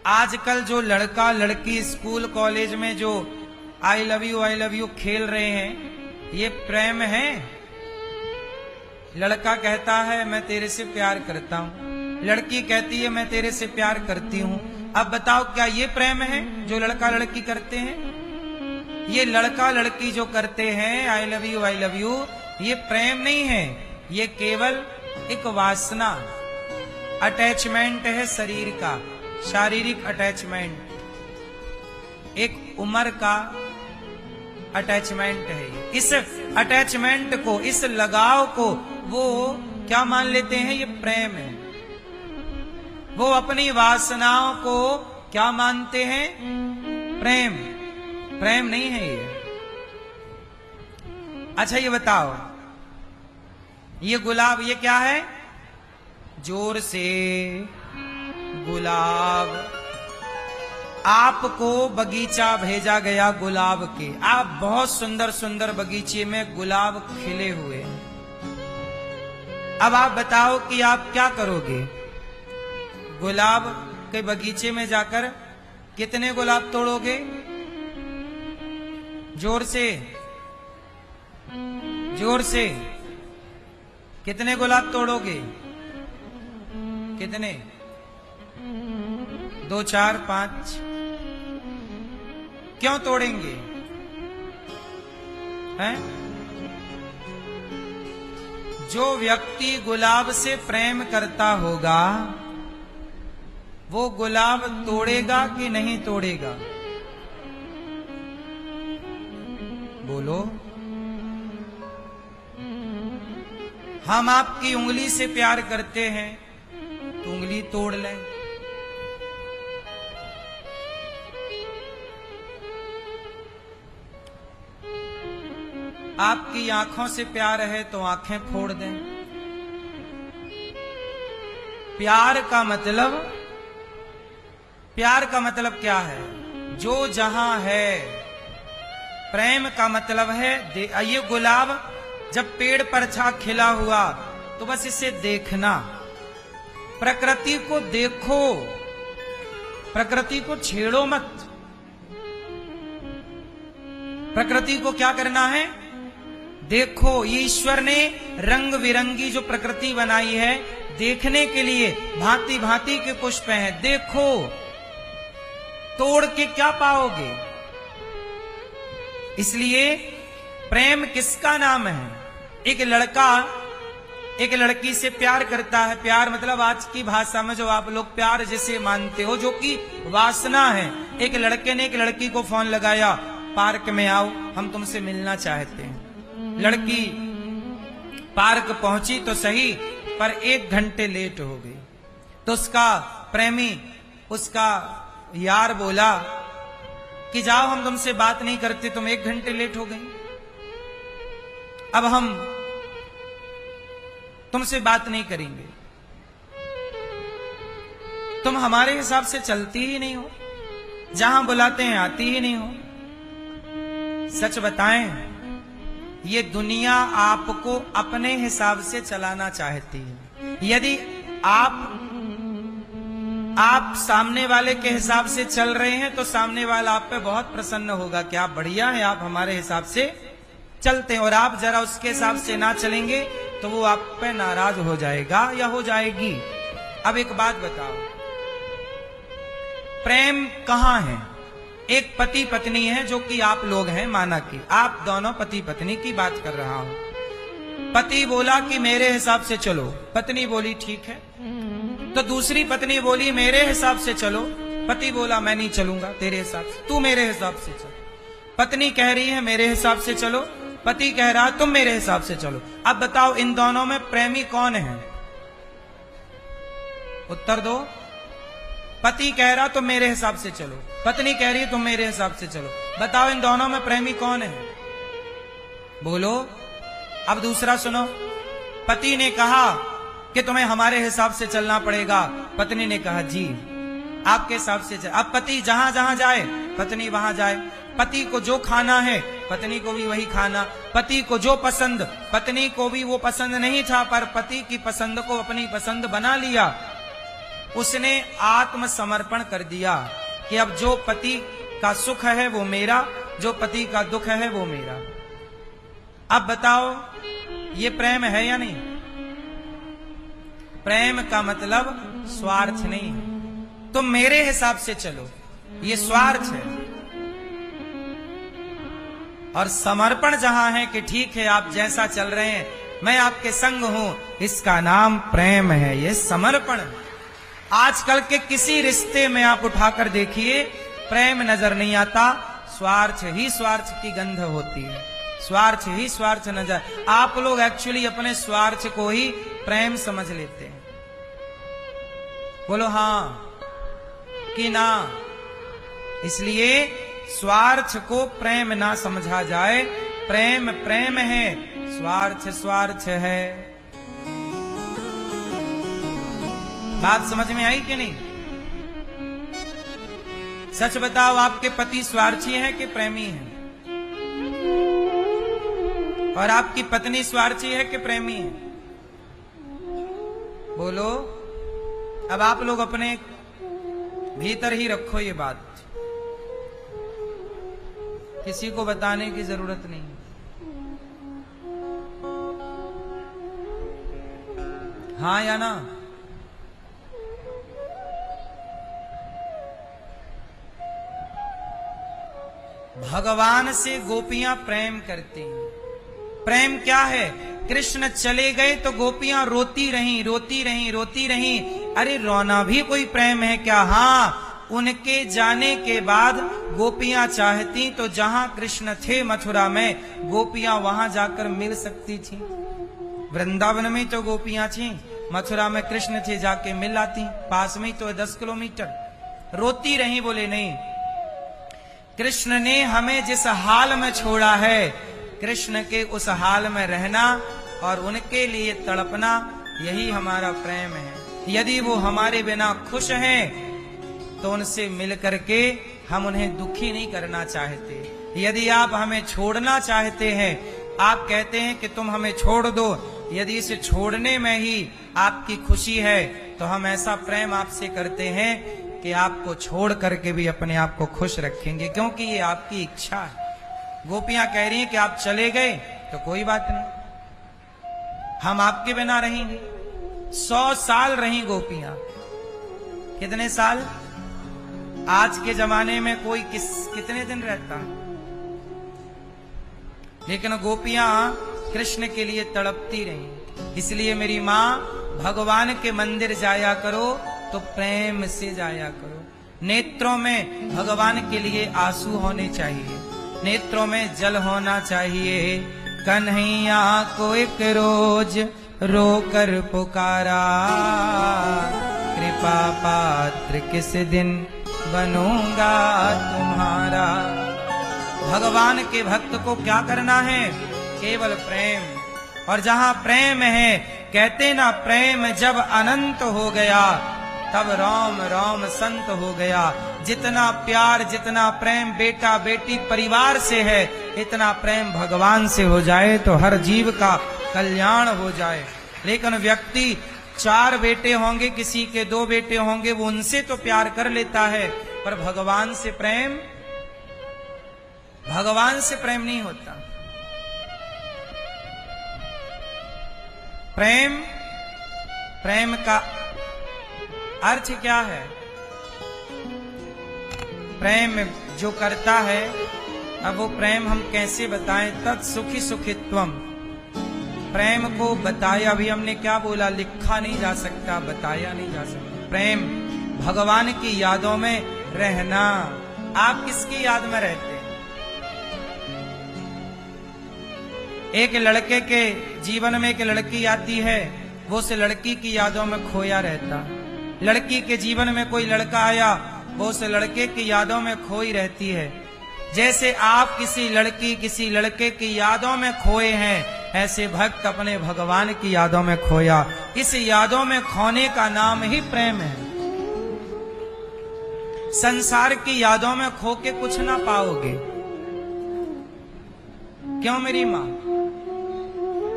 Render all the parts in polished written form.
आजकल जो लड़का लड़की स्कूल कॉलेज में जो आई लव यू खेल रहे हैं, ये प्रेम है? लड़का कहता है मैं तेरे से प्यार करता हूं, लड़की कहती है मैं तेरे से प्यार करती हूं। अब बताओ क्या ये प्रेम है जो लड़का लड़की करते हैं? ये लड़का लड़की जो करते हैं आई लव यू, ये प्रेम नहीं है, ये केवल एक वासना, अटैचमेंट है शरीर का, शारीरिक अटैचमेंट, एक उम्र का अटैचमेंट है। इस अटैचमेंट को, इस लगाव को वो क्या मान लेते हैं? ये प्रेम है। वो अपनी वासनाओं को क्या मानते हैं? प्रेम। प्रेम नहीं है ये। अच्छा ये बताओ, ये गुलाब ये क्या है? जोर से गुलाब। आपको बगीचा भेजा गया गुलाब के, आप बहुत सुंदर सुंदर बगीचे में गुलाब खिले हुए हैं। अब आप बताओ कि आप क्या करोगे? गुलाब के बगीचे में जाकर कितने गुलाब तोड़ोगे? जोर से, जोर से कितने गुलाब तोड़ोगे? कितने? 2, 4, 5? क्यों तोड़ेंगे? हैं? जो व्यक्ति गुलाब से प्रेम करता होगा वो गुलाब तोड़ेगा कि नहीं तोड़ेगा? बोलो। हम आपकी उंगली से प्यार करते हैं तो उंगली तोड़ लें। आपकी आंखों से प्यार है तो आंखें फोड़ दें। प्यार का मतलब, प्यार का मतलब क्या है? जो जहां है। प्रेम का मतलब है ये गुलाब जब पेड़ पर छा खिला हुआ तो बस इसे देखना, प्रकृति को देखो, प्रकृति को छेड़ो मत। प्रकृति को क्या करना है? देखो। ईश्वर ने रंग बिरंगी जो प्रकृति बनाई है देखने के लिए, भांति भांति के पुष्प हैं, देखो। तोड़ के क्या पाओगे? इसलिए प्रेम किसका नाम है? एक लड़का एक लड़की से प्यार करता है। प्यार मतलब आज की भाषा में जो आप लोग प्यार जिसे मानते हो, जो कि वासना है। एक लड़के ने एक लड़की को फोन लगाया, पार्क में आओ, हम तुमसे मिलना चाहते हैं। लड़की पार्क पहुंची तो सही, पर 1 घंटे लेट हो गई। तो उसका प्रेमी, उसका यार बोला कि जाओ, हम तुमसे बात नहीं करते, तुम 1 घंटे लेट हो गई, अब हम तुमसे बात नहीं करेंगे। तुम हमारे हिसाब से चलती ही नहीं हो, जहां बुलाते हैं आती ही नहीं हो। सच बताएं, ये दुनिया आपको अपने हिसाब से चलाना चाहती है। यदि आप सामने वाले के हिसाब से चल रहे हैं तो सामने वाला आप पे बहुत प्रसन्न होगा कि आप बढ़िया हैं, आप हमारे हिसाब से चलते हैं। और आप जरा उसके हिसाब से ना चलेंगे तो वो आप पे नाराज हो जाएगा या हो जाएगी। अब एक बात बताओ, प्रेम कहां है? एक पति पत्नी है जो कि आप लोग हैं, माना कि आप दोनों पति पत्नी की बात कर रहा हूं। पति बोला कि मेरे हिसाब से चलो, पत्नी बोली ठीक है। तो दूसरी पत्नी बोली मेरे हिसाब से चलो, पति बोला मैं नहीं चलूंगा तेरे हिसाब से, तू मेरे हिसाब से चल। पत्नी कह रही है मेरे हिसाब से चलो, पति कह रहा है तुम मेरे हिसाब से चलो। अब बताओ इन दोनों में प्रेमी कौन है? उत्तर दो। पति कह रहा तुम मेरे हिसाब से चलो, पत्नी कह रही है तुम मेरे हिसाब से चलो। बताओ इन दोनों में प्रेमी कौन है? बोलो। अब दूसरा सुनो। पति ने कहा कि तुम्हें हमारे हिसाब से चलना पड़ेगा, पत्नी ने कहा जी आपके हिसाब से चल। अब पति जहां जहां जाए पत्नी वहां जाए। पति को जो खाना है पत्नी को भी वही खाना, पति को जो पसंद पत्नी को भी वो पसंद नहीं था, पर पति की पसंद को अपनी पसंद बना लिया। उसने आत्मसमर्पण कर दिया कि अब जो पति का सुख है वो मेरा, जो पति का दुख है वो मेरा। अब बताओ ये प्रेम है या नहीं? प्रेम का मतलब स्वार्थ नहीं है। तुम मेरे हिसाब से चलो, ये स्वार्थ है। और समर्पण जहां है कि ठीक है आप जैसा चल रहे हैं, मैं आपके संग हूं, इसका नाम प्रेम है, ये समर्पण है। आजकल के किसी रिश्ते में आप उठाकर देखिए, प्रेम नजर नहीं आता, स्वार्थ ही स्वार्थ की गंध होती है, स्वार्थ ही स्वार्थ नजर। आप लोग एक्चुअली अपने स्वार्थ को ही प्रेम समझ लेते हैं। बोलो हां कि ना? इसलिए स्वार्थ को प्रेम ना समझा जाए। प्रेम प्रेम है, स्वार्थ स्वार्थ है। बात समझ में आई कि नहीं? सच बताओ, आपके पति स्वार्थी हैं कि प्रेमी हैं? और आपकी पत्नी स्वार्थी है कि प्रेमी है? बोलो। अब आप लोग अपने भीतर ही रखो ये बात, किसी को बताने की जरूरत नहीं। हाँ या ना? भगवान से गोपियां प्रेम करती हैं। प्रेम क्या है? कृष्ण चले गए तो गोपियां रोती रहीं, रोती रहीं, रोती रहीं। अरे रोना भी कोई प्रेम है क्या? हाँ, उनके जाने के बाद गोपियां चाहती तो जहां कृष्ण थे मथुरा में, गोपियां वहां जाकर मिल सकती थी। वृंदावन में तो गोपियां थी, मथुरा में कृष्ण थे, जाके मिल आती, पास में तो 10 किलोमीटर। रोती रही, बोले नहीं, कृष्ण ने हमें जिस हाल में छोड़ा है, कृष्ण के उस हाल में रहना और उनके लिए तड़पना, यही हमारा प्रेम है। यदि वो हमारे बिना खुश हैं तो उनसे मिल करके हम उन्हें दुखी नहीं करना चाहते। यदि आप हमें छोड़ना चाहते हैं, आप कहते हैं कि तुम हमें छोड़ दो, यदि इसे छोड़ने में ही आपकी खुशी है तो हम ऐसा प्रेम आपसे करते हैं कि आपको छोड़ करके भी अपने आप को खुश रखेंगे, क्योंकि ये आपकी इच्छा है। गोपियां कह रही हैं कि आप चले गए तो कोई बात नहीं, हम आपके बिना रहेंगे। 100 साल रही गोपियां। कितने साल? आज के जमाने में कोई कितने दिन रहता, लेकिन गोपियां कृष्ण के लिए तड़पती रही। इसलिए मेरी मां, भगवान के मंदिर जाया करो तो प्रेम से जाया करो। नेत्रों में भगवान के लिए आंसू होने चाहिए, नेत्रों में जल होना चाहिए। कन्हैया को एक रोज रोकर पुकारा, कृपा पात्र किस दिन बनूंगा तुम्हारा। भगवान के भक्त को क्या करना है? केवल प्रेम। और जहां प्रेम है, कहते ना, प्रेम जब अनंत हो गया तब राम राम संत हो गया। जितना प्यार, जितना प्रेम बेटा बेटी परिवार से है, इतना प्रेम भगवान से हो जाए तो हर जीव का कल्याण हो जाए। लेकिन व्यक्ति 4 बेटे होंगे, किसी के 2 बेटे होंगे, वो उनसे तो प्यार कर लेता है, पर भगवान से प्रेम, भगवान से प्रेम नहीं होता। प्रेम, प्रेम का अर्थ क्या है? प्रेम जो करता है, अब वो प्रेम हम कैसे बताएं? तत्सुखी सुखित्वम। प्रेम को बताया भी हमने क्या बोला? लिखा नहीं जा सकता, बताया नहीं जा सकता। प्रेम भगवान की यादों में रहना। आप किसकी याद में रहते हैं? एक लड़के के जीवन में एक लड़की आती है, वो उस लड़की की यादों में खोया रहता। लड़की के जीवन में कोई लड़का आया, वो उस लड़के की यादों में खोई रहती है। जैसे आप किसी लड़की, किसी लड़के की यादों में खोए हैं, ऐसे भक्त अपने भगवान की यादों में खोया। इस यादों में खोने का नाम ही प्रेम है। संसार की यादों में खो के कुछ ना पाओगे। क्यों मेरी मां?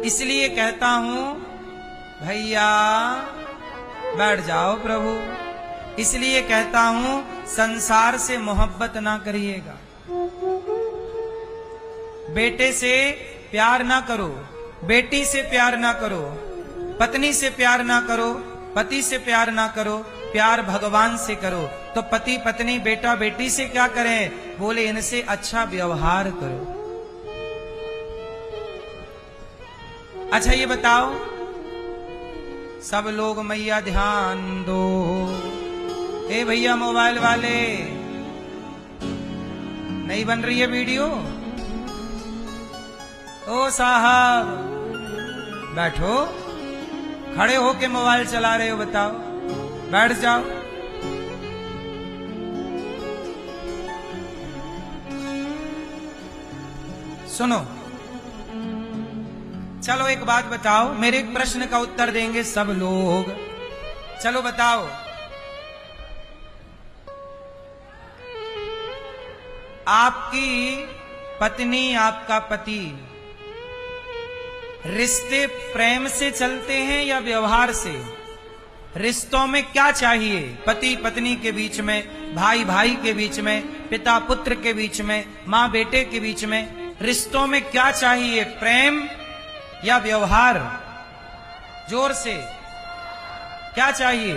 इसलिए कहता हूं, भैया बैठ जाओ प्रभु, इसलिए कहता हूं संसार से मोहब्बत ना करिएगा। बेटे से प्यार ना करो, बेटी से प्यार ना करो, पत्नी से प्यार ना करो, पति से प्यार ना करो, प्यार भगवान से करो। तो पति पत्नी बेटा बेटी से क्या करें? बोले इनसे अच्छा व्यवहार करो। अच्छा ये बताओ, सब लोग मैया ध्यान दो। ए भैया मोबाइल वाले, नहीं बन रही है वीडियो? ओ साहब बैठो, खड़े होके मोबाइल चला रहे हो, बताओ, बैठ जाओ। सुनो, चलो एक बात बताओ, मेरे एक प्रश्न का उत्तर देंगे सब लोग। चलो बताओ, आपकी पत्नी आपका पति रिश्ते प्रेम से चलते हैं या व्यवहार से? रिश्तों में क्या चाहिए? पति पत्नी के बीच में, भाई भाई के बीच में, पिता पुत्र के बीच में, माँ बेटे के बीच में, रिश्तों में क्या चाहिए? प्रेम या व्यवहार? जोर से क्या चाहिए?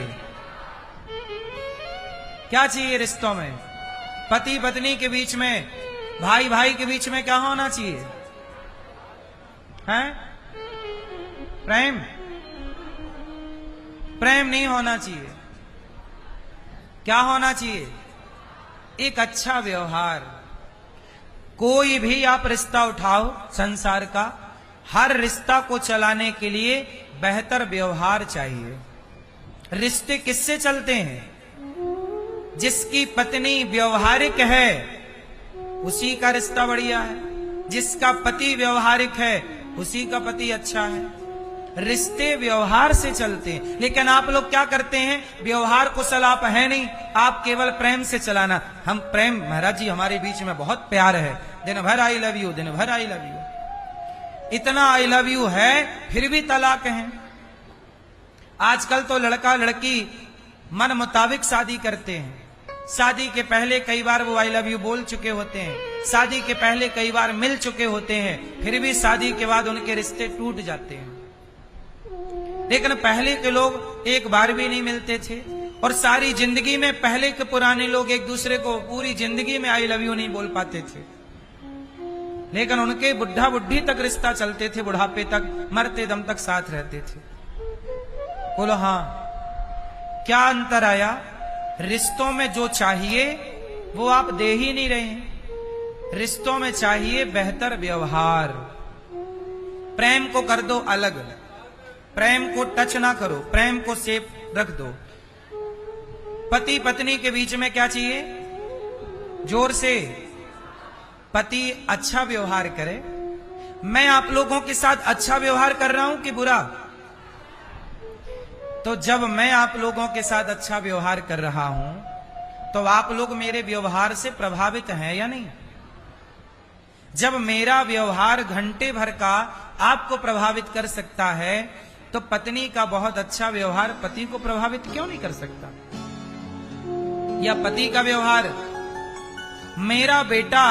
क्या चाहिए रिश्तों में? पति पत्नी के बीच में, भाई भाई के बीच में क्या होना चाहिए? हैं? प्रेम? प्रेम नहीं होना चाहिए। क्या होना चाहिए? एक अच्छा व्यवहार। कोई भी आप रिश्ता उठाओ संसार का, हर रिश्ता को चलाने के लिए बेहतर व्यवहार चाहिए। रिश्ते किससे चलते हैं? जिसकी पत्नी व्यवहारिक है उसी का रिश्ता बढ़िया है, जिसका पति व्यवहारिक है उसी का पति अच्छा है। रिश्ते व्यवहार से चलते हैं। लेकिन आप लोग क्या करते हैं? व्यवहार कुशल आप है नहीं, आप केवल प्रेम से चलाना। हम प्रेम, महाराज जी हमारे बीच में बहुत प्यार है, दिन भर आई लव यू, दिन भर आई लव यू, इतना आई लव यू है, फिर भी तलाक है। आजकल तो लड़का लड़की मन मुताबिक शादी करते हैं। शादी के पहले कई बार वो आई लव यू बोल चुके होते हैं, शादी के पहले कई बार मिल चुके होते हैं, फिर भी शादी के बाद उनके रिश्ते टूट जाते हैं। लेकिन पहले के लोग एक बार भी नहीं मिलते थे, और सारी जिंदगी में पहले के पुराने लोग एक दूसरे को पूरी जिंदगी में आई लव यू नहीं बोल पाते थे। लेकिन उनके बुढ़ा बुढ़ी तक रिश्ता चलते थे, बुढ़ापे तक, मरते दम तक साथ रहते थे। बोलो हाँ, क्या अंतर आया? रिश्तों में जो चाहिए वो आप दे ही नहीं रहे हैं। रिश्तों में चाहिए बेहतर व्यवहार। प्रेम को कर दो अलग, प्रेम को टच ना करो, प्रेम को सेफ रख दो। पति पत्नी के बीच में क्या चाहिए? जोर से, पति अच्छा व्यवहार करे। मैं आप लोगों के साथ अच्छा व्यवहार कर रहा हूं कि बुरा? तो जब मैं आप लोगों के साथ अच्छा व्यवहार कर रहा हूं तो आप लोग मेरे व्यवहार से प्रभावित हैं या नहीं? जब मेरा व्यवहार घंटे भर का आपको प्रभावित कर सकता है तो पत्नी का बहुत अच्छा व्यवहार पति को प्रभावित क्यों नहीं कर सकता? या पति का व्यवहार, मेरा बेटा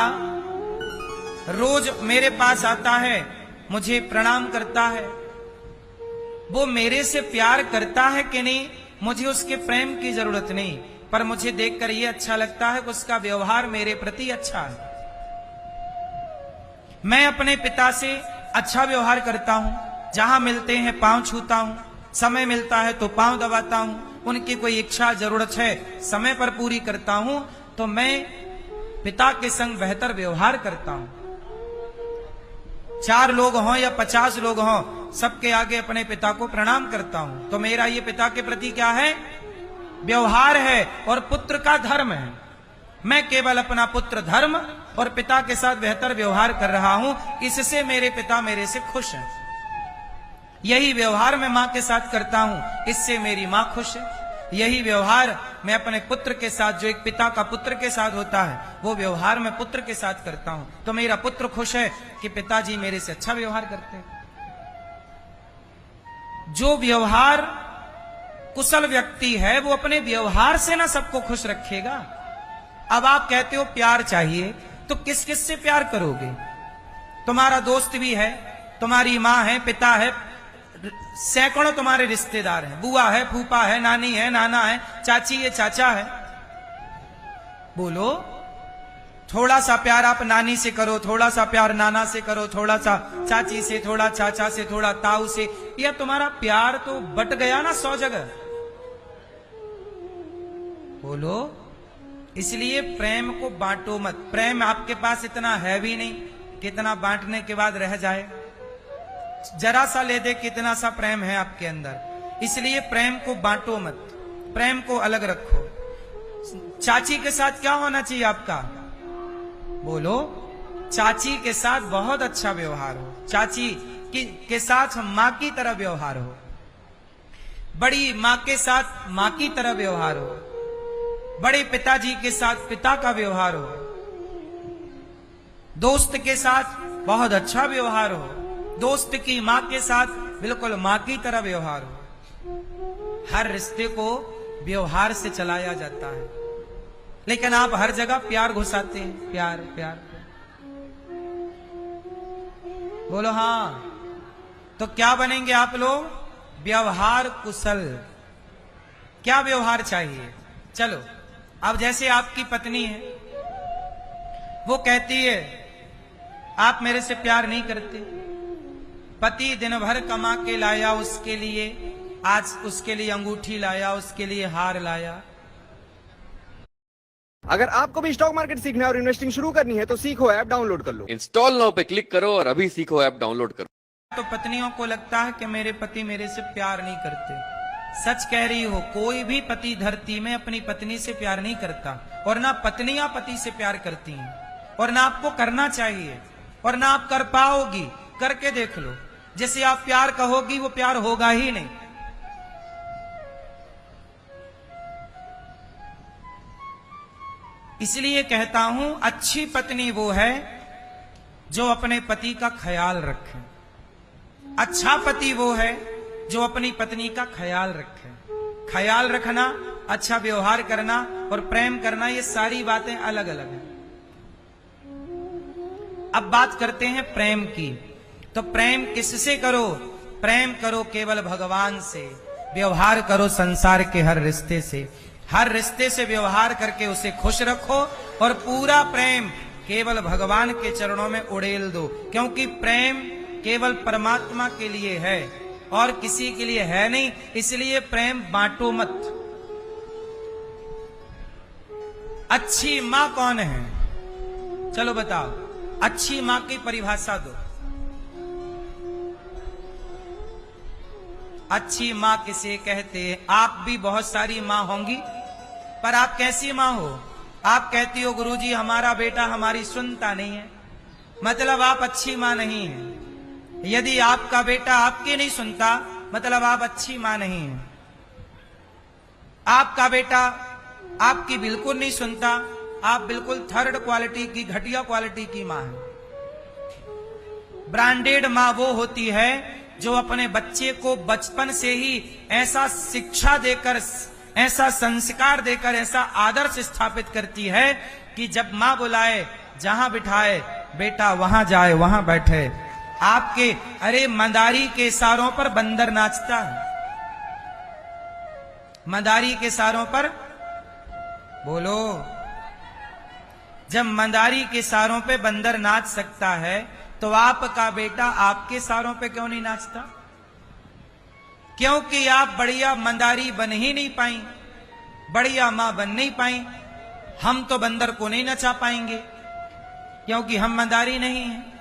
रोज मेरे पास आता है, मुझे प्रणाम करता है, वो मेरे से प्यार करता है कि नहीं, मुझे उसके प्रेम की जरूरत नहीं, पर मुझे देखकर ये अच्छा लगता है कि उसका व्यवहार मेरे प्रति अच्छा है। मैं अपने पिता से अच्छा व्यवहार करता हूं, जहां मिलते हैं पांव छूता हूं, समय मिलता है तो पांव दबाता हूं, उनकी कोई इच्छा जरूरत है समय पर पूरी करता हूं, तो मैं पिता के संग बेहतर व्यवहार करता हूं। 4 लोग हों या 50 लोग हों, सबके आगे अपने पिता को प्रणाम करता हूं। तो मेरा ये पिता के प्रति क्या है? व्यवहार है, और पुत्र का धर्म है। मैं केवल अपना पुत्र धर्म और पिता के साथ बेहतर व्यवहार कर रहा हूं, इससे मेरे पिता मेरे से खुश हैं। यही व्यवहार मैं मां के साथ करता हूं, इससे मेरी मां खुश है। यही व्यवहार मैं अपने पुत्र के साथ, जो एक पिता का पुत्र के साथ होता है, वो व्यवहार मैं पुत्र के साथ करता हूं, तो मेरा पुत्र खुश है कि पिताजी मेरे से अच्छा व्यवहार करते हैं। जो व्यवहार कुशल व्यक्ति है वो अपने व्यवहार से ना सबको खुश रखेगा। अब आप कहते हो प्यार चाहिए, तो किस किस से प्यार करोगे? तुम्हारा दोस्त भी है, तुम्हारी माँ है, पिता है, सैकड़ों तुम्हारे रिश्तेदार हैं, बुआ है, फूफा है, नानी है, नाना है, चाची है, चाचा है। बोलो, थोड़ा सा प्यार आप नानी से करो, थोड़ा सा प्यार नाना से करो, थोड़ा सा चाची से, थोड़ा चाचा से, थोड़ा ताऊ से, या तुम्हारा प्यार तो बट गया ना 100 जगह। बोलो, इसलिए प्रेम को बांटो मत। प्रेम आपके पास इतना है भी नहीं कितना बांटने के बाद रह जाए। जरा सा ले दे कितना सा प्रेम है आपके अंदर। इसलिए प्रेम को बांटो मत, प्रेम को अलग रखो। चाची के साथ क्या होना चाहिए आपका? बोलो, चाची के साथ बहुत अच्छा व्यवहार हो, चाची के साथ माँ की तरह व्यवहार हो, बड़ी माँ के साथ माँ की तरह व्यवहार हो, बड़े पिताजी के साथ पिता का व्यवहार हो, दोस्त के साथ बहुत अच्छा व्यवहार हो, दोस्त की माँ के साथ बिल्कुल माँ की तरह व्यवहार हो। हर रिश्ते को व्यवहार से चलाया जाता है, लेकिन आप हर जगह प्यार घुसाते हैं। प्यार प्यार, बोलो हाँ, तो क्या बनेंगे आप लोग? व्यवहार कुशल। क्या व्यवहार चाहिए? चलो, अब जैसे आपकी पत्नी है, वो कहती है आप मेरे से प्यार नहीं करते। पति दिन भर कमा के लाया उसके लिए, आज उसके लिए अंगूठी लाया, उसके लिए हार लाया। अगर आपको भी स्टॉक मार्केट सीखना है और इन्वेस्टिंग शुरू करनी है तो सीखो ऐप डाउनलोड कर लो। इंस्टॉल नाउ पे क्लिक करो और अभी सीखो ऐप डाउनलोड करो। तो पत्नियों को लगता है कि मेरे पति मेरे से प्यार नहीं करते। सच कह रही हो, कोई भी पति धरती में अपनी पत्नी से प्यार नहीं करता, और ना पत्नियां पति से प्यार करती हैं, और ना आपको करना चाहिए, और ना आप कर पाओगी। करके देख लो, जैसे आप प्यार कहोगी वो प्यार होगा ही नहीं। इसलिए कहता हूं, अच्छी पत्नी वो है जो अपने पति का ख्याल रखे। अच्छा पति वो है जो अपनी पत्नी का ख्याल रखे। ख्याल रखना, अच्छा व्यवहार करना और प्रेम करना, ये सारी बातें अलग अलग हैं। अब बात करते हैं प्रेम की। तो प्रेम किससे करो? प्रेम करो केवल भगवान से। व्यवहार करो संसार के हर रिश्ते से। हर रिश्ते से व्यवहार करके उसे खुश रखो, और पूरा प्रेम केवल भगवान के चरणों में उड़ेल दो। क्योंकि प्रेम केवल परमात्मा के लिए है और किसी के लिए है नहीं। इसलिए प्रेम बांटो मत। अच्छी मां कौन है? चलो बताओ, अच्छी मां की परिभाषा दो। अच्छी मां किसे कहते हैं? आप भी बहुत सारी मां होंगी, पर आप कैसी मां हो? आप कहती हो गुरुजी हमारा बेटा हमारी सुनता नहीं है, मतलब आप अच्छी मां नहीं है। यदि आपका बेटा आपकी नहीं सुनता, मतलब आप अच्छी मां नहीं है। आपका बेटा आपकी बिल्कुल नहीं सुनता, आप बिल्कुल थर्ड क्वालिटी की, घटिया क्वालिटी की मां है। ब्रांडेड मां वो होती है जो अपने बच्चे को बचपन से ही ऐसा शिक्षा देकर, ऐसा संस्कार देकर, ऐसा आदर्श स्थापित करती है कि जब मां बुलाए, जहां बिठाए, बेटा वहां जाए, वहां बैठे। आपके अरे मंदारी के इशारों पर बंदर नाचता है। मंदारी के इशारों पर, बोलो, जब मंदारी के इशारों पे बंदर नाच सकता है, तो आपका बेटा आपके इशारों पे क्यों नहीं नाचता? क्योंकि आप बढ़िया मंदारी बन ही नहीं पाई, बढ़िया मां बन नहीं पाई। हम तो बंदर को नहीं नचा पाएंगे क्योंकि हम मंदारी नहीं हैं।